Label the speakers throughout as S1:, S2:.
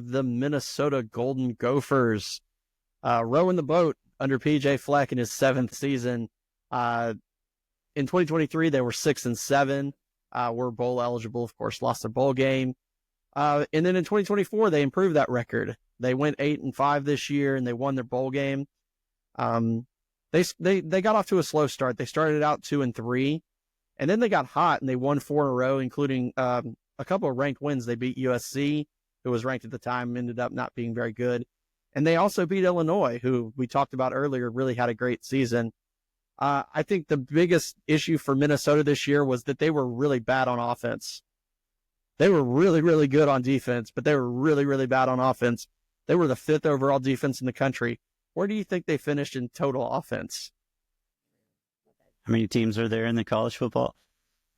S1: The Minnesota Golden Gophers rowing the boat under PJ Fleck in his 7th season. In 2023, they were 6-7. Were bowl eligible, of course, lost their bowl game. And then in 2024, they improved that record. They went 8-5 this year, and they won their bowl game. They got off to a slow start. They started out 2-3, and then they got hot and they won 4 in a row, including a couple of ranked wins. They beat USC, who was ranked at the time, ended up not being very good. And they also beat Illinois, who we talked about earlier, really had a great season. I think the biggest issue for Minnesota this year was that they were really bad on offense. They were really, really good on defense, but they were really, really bad on offense. They were the 5th overall defense in the country. Where do you think they finished in total offense?
S2: How many teams are there in the college football?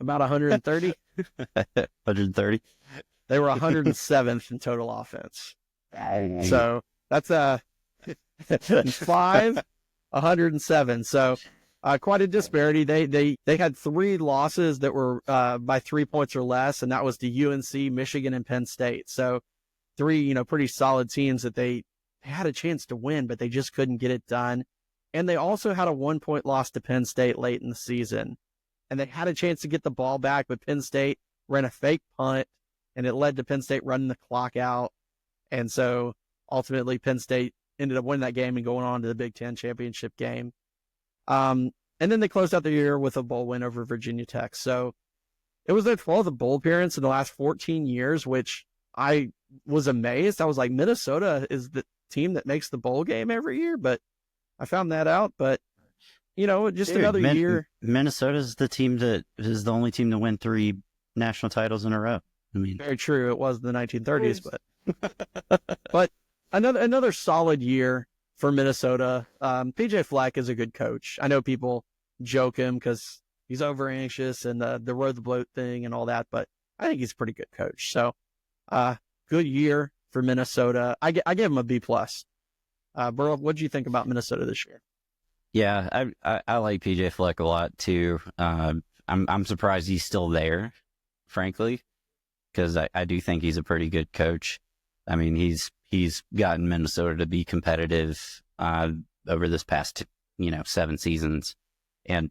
S1: About 130.
S2: 130.
S1: They were 107th in total offense. So that's 107. So quite a disparity. They had 3 losses that were by 3 points or less, and that was to UNC, Michigan, and Penn State. So 3, pretty solid teams that they had a chance to win, but they just couldn't get it done. And they also had a 1-point loss to Penn State late in the season. And they had a chance to get the ball back, but Penn State ran a fake punt, and it led to Penn State running the clock out. And so ultimately Penn State ended up winning that game and going on to the Big Ten championship game. And then they closed out the year with a bowl win over Virginia Tech. So it was their 12th bowl appearance in the last 14 years, which I was amazed. I was like, Minnesota is the team that makes the bowl game every year, but I found that out. But, just another year.
S2: Minnesota's the team that is the only team to win 3 national titles in a row.
S1: Very true. It was the 1930s, but another solid year for Minnesota. PJ Fleck is a good coach. I know people joke him because he's over anxious and the road the bloat thing and all that, but I think he's a pretty good coach. So, good year for Minnesota. I gave him a B+. Burl, what did you think about Minnesota this year?
S2: Yeah, I like PJ Fleck a lot too. I'm surprised he's still there, frankly, because I do think he's a pretty good coach. I mean, he's gotten Minnesota to be competitive over this past 7 seasons, and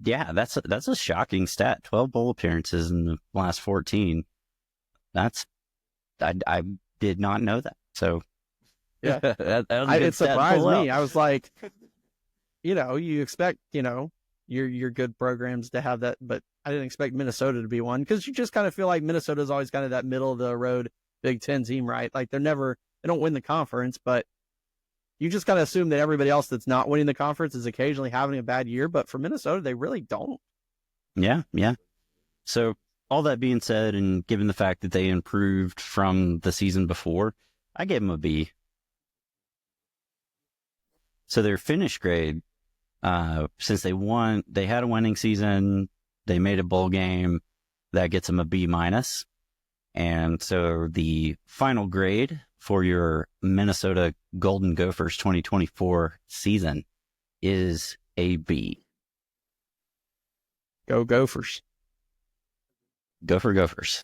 S2: yeah, that's a shocking stat. 12 bowl appearances in the last 14. I did not know that. So
S1: yeah,
S2: that was a good
S1: it surprised me. I was like, you expect your good programs to have that, but I didn't expect Minnesota to be one, because you just kind of feel like Minnesota's always kind of that middle of the road Big Ten team, right? Like they don't win the conference, but you just kind of assume that everybody else that's not winning the conference is occasionally having a bad year. But for Minnesota, they really don't.
S2: Yeah. So all that being said, and given the fact that they improved from the season before, I gave them a B. So their finish grade, since they had a winning season, they made a bowl game, that gets them a B-. And so the final grade for your Minnesota Golden Gophers 2024 season is a B.
S1: Go Gophers.
S2: Go for Gophers.